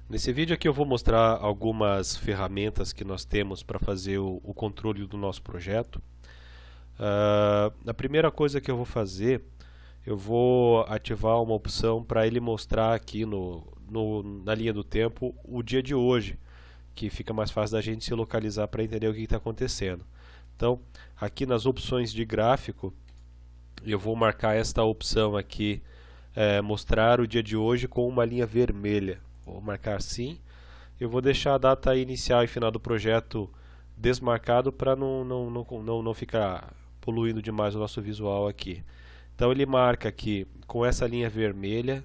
Nesse vídeo aqui eu vou mostrar algumas ferramentas que nós temos para fazer o controle do nosso projeto. A primeira coisa que eu vou fazer, eu vou ativar uma opção para ele mostrar aqui na linha do tempo o dia de hoje, que fica mais fácil da gente se localizar para entender o que está acontecendo. Então, aqui nas opções de gráfico, eu vou marcar esta opção aqui, mostrar o dia de hoje com uma linha vermelha. Vou marcar assim. Eu vou deixar a data inicial e final do projeto desmarcado para não ficar poluindo demais o nosso visual aqui. Então ele marca aqui com essa linha vermelha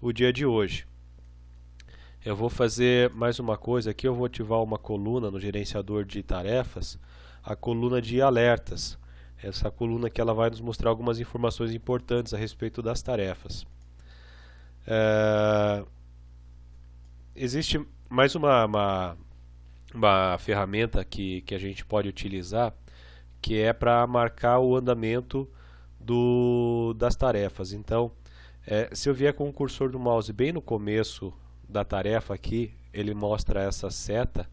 o dia de hoje. Eu vou fazer mais uma coisa aqui, eu vou ativar uma coluna no gerenciador de tarefas, a coluna de alertas. Essa coluna que ela vai nos mostrar algumas informações importantes a respeito das tarefas. Existe mais uma ferramenta que a gente pode utilizar, que é para marcar o andamento das tarefas. Então, se eu vier com o cursor do mouse bem no começo da tarefa aqui, ele mostra essa seta,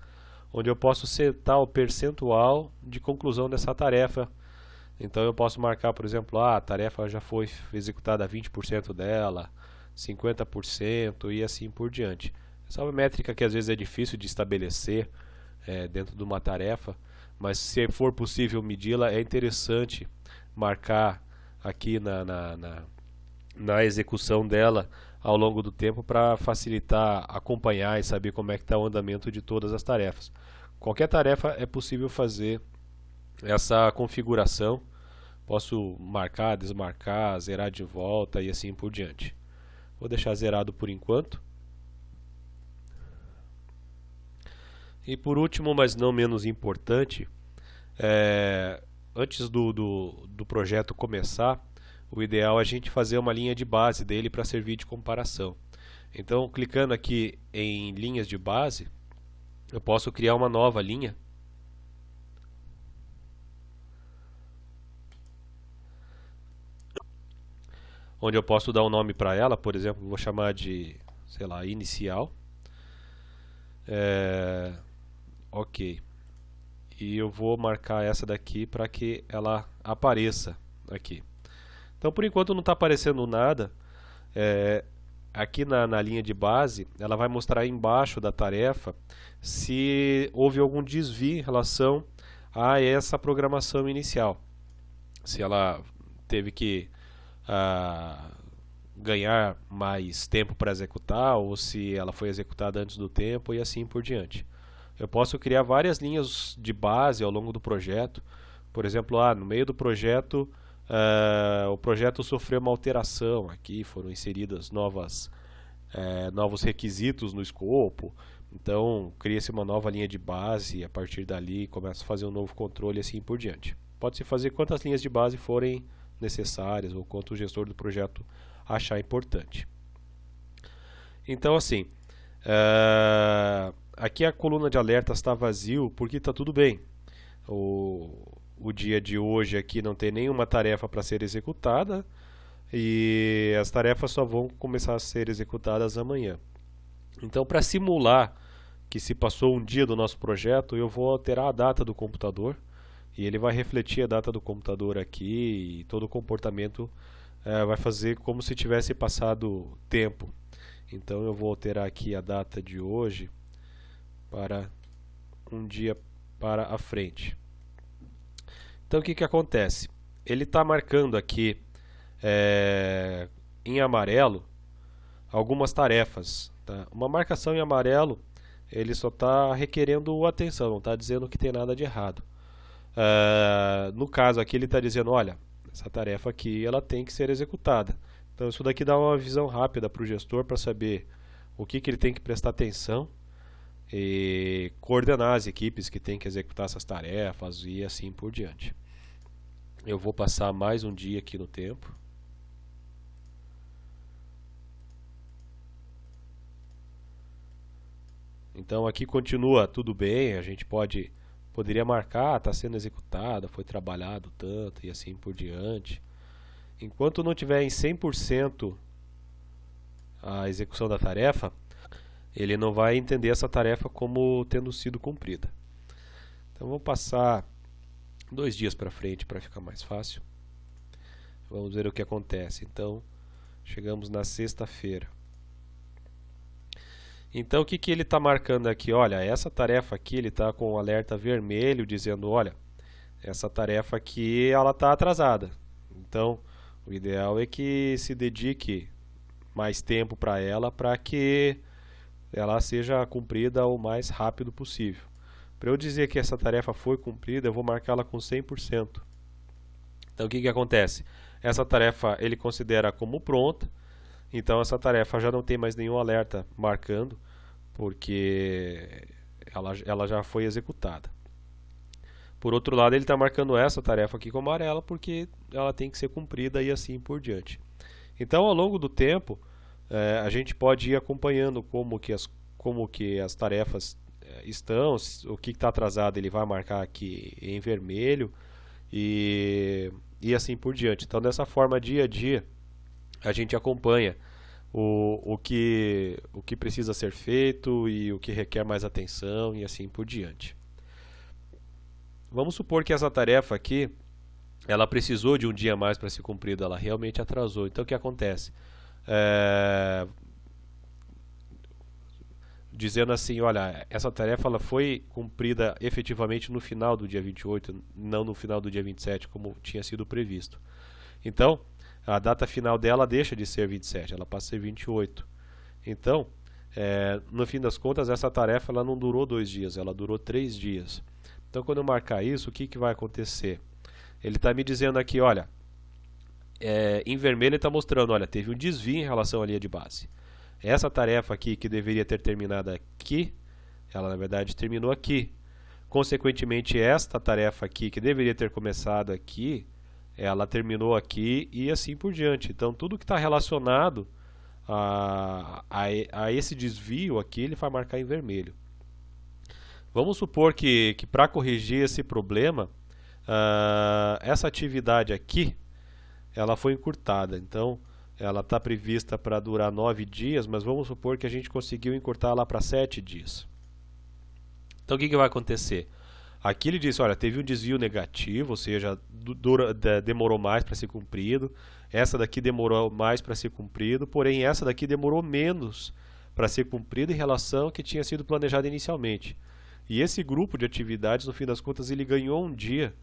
onde eu posso setar o percentual de conclusão dessa tarefa. Então eu posso marcar, por exemplo, a tarefa já foi executada 20% dela, 50% e assim por diante. Essa é uma métrica que às vezes é difícil de estabelecer dentro de uma tarefa, mas se for possível medi-la, é interessante marcar aqui na execução dela ao longo do tempo para facilitar acompanhar e saber como é que está o andamento de todas as tarefas. Qualquer tarefa é possível fazer essa configuração. Posso marcar, desmarcar, zerar de volta e assim por diante. Vou deixar zerado por enquanto. E por último, mas não menos importante, antes do projeto começar, o ideal é a gente fazer uma linha de base dele para servir de comparação. Então, clicando aqui em linhas de base, eu posso criar uma nova linha. Onde eu posso dar um nome para ela, por exemplo, vou chamar de, sei lá, inicial. Ok. E eu vou marcar essa daqui para que ela apareça aqui. Então, por enquanto não está aparecendo nada. Aqui na linha de base, ela vai mostrar embaixo da tarefa se houve algum desvio em relação a essa programação inicial. Se ela teve que ganhar mais tempo para executar, ou se ela foi executada antes do tempo e assim por diante. Eu posso criar várias linhas de base ao longo do projeto. Por exemplo, no meio do projeto, o projeto sofreu uma alteração. Aqui foram inseridas novos requisitos no escopo. Então, cria-se uma nova linha de base e a partir dali começa a fazer um novo controle e assim por diante. Pode-se fazer quantas linhas de base forem necessárias ou quanto o gestor do projeto achar importante. Então, assim, aqui a coluna de alertas está vazio porque está tudo bem. O dia de hoje aqui não tem nenhuma tarefa para ser executada e as tarefas só vão começar a ser executadas amanhã. Então, para simular que se passou um dia do nosso projeto, eu vou alterar a data do computador e ele vai refletir a data do computador aqui e todo o comportamento vai fazer como se tivesse passado tempo. Então eu vou alterar aqui a data de hoje para um dia para a frente. Então o que acontece? Ele está marcando aqui em amarelo algumas tarefas. Tá? Uma marcação em amarelo, ele só está requerendo atenção, não está dizendo que tem nada de errado. No caso aqui ele está dizendo, olha, essa tarefa aqui ela tem que ser executada. Então isso daqui dá uma visão rápida para o gestor para saber o que ele tem que prestar atenção e coordenar as equipes que têm que executar essas tarefas e assim por diante. Eu vou passar mais um dia aqui no tempo. Então aqui continua tudo bem, a gente poderia marcar, está sendo executada, foi trabalhado tanto e assim por diante. Enquanto não tiver em 100% a execução da tarefa, ele não vai entender essa tarefa como tendo sido cumprida. Então vamos passar 2 dias para frente para ficar mais fácil. Vamos ver o que acontece. Então chegamos na sexta-feira. Então o que ele está marcando aqui? Olha, essa tarefa aqui ele está com o alerta vermelho dizendo, olha, essa tarefa aqui ela está atrasada. Então o ideal é que se dedique mais tempo para ela, para que ela seja cumprida o mais rápido possível. Para eu dizer que essa tarefa foi cumprida, eu vou marcá-la com 100%. Então o que acontece? Essa tarefa ele considera como pronta, então essa tarefa já não tem mais nenhum alerta marcando, porque ela já foi executada. Por outro lado, ele está marcando essa tarefa aqui com amarela, porque ela tem que ser cumprida e assim por diante. Então, ao longo do tempo, a gente pode ir acompanhando como que as tarefas estão, o que está atrasado ele vai marcar aqui em vermelho e assim por diante. Então, dessa forma, dia a dia, a gente acompanha o que precisa ser feito e o que requer mais atenção e assim por diante. Vamos supor que essa tarefa aqui, ela precisou de um dia a mais para ser cumprida, ela realmente atrasou. Então o que acontece? Dizendo assim, olha, essa tarefa ela foi cumprida efetivamente no final do dia 28, não no final do dia 27, como tinha sido previsto. Então, a data final dela deixa de ser 27, ela passa a ser 28. Então, no fim das contas, essa tarefa ela não durou 2 dias, ela durou 3 dias. Então, quando eu marcar isso, o que vai acontecer? Ele está me dizendo aqui, olha, em vermelho ele está mostrando, olha, teve um desvio em relação à linha de base. Essa tarefa aqui, que deveria ter terminado aqui, ela na verdade terminou aqui. Consequentemente, esta tarefa aqui, que deveria ter começado aqui, ela terminou aqui e assim por diante. Então, tudo que está relacionado a esse desvio aqui, ele vai marcar em vermelho. Vamos supor que para corrigir esse problema, essa atividade aqui, ela foi encurtada. Então, ela está prevista para durar 9 dias, mas vamos supor que a gente conseguiu encurtar lá para 7 dias. Então, o que vai acontecer? Aqui ele disse, olha, teve um desvio negativo, ou seja, demorou mais para ser cumprido. Essa daqui demorou mais para ser cumprido, porém essa daqui demorou menos para ser cumprida em relação ao que tinha sido planejado inicialmente. E esse grupo de atividades, no fim das contas, ele ganhou um dia.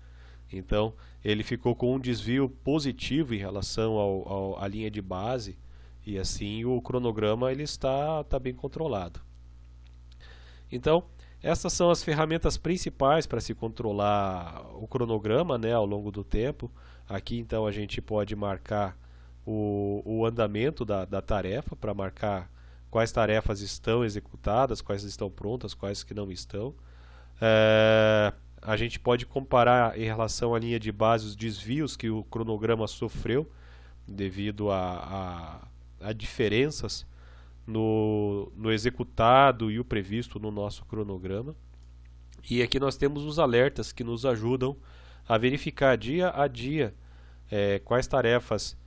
Então, ele ficou com um desvio positivo em relação à linha de base, e assim o cronograma ele está bem controlado. Então, essas são as ferramentas principais para se controlar o cronograma, né, ao longo do tempo. Aqui, então, a gente pode marcar o andamento da tarefa, para marcar quais tarefas estão executadas, quais estão prontas, quais que não estão. A gente pode comparar em relação à linha de base os desvios que o cronograma sofreu devido a diferenças no executado e o previsto no nosso cronograma. E aqui nós temos os alertas que nos ajudam a verificar dia a dia quais tarefas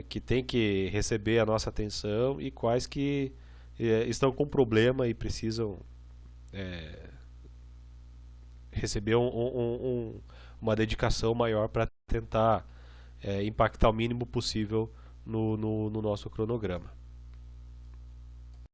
que tem que receber a nossa atenção e quais que estão com problema e precisam receber uma dedicação maior para tentar impactar o mínimo possível no nosso cronograma.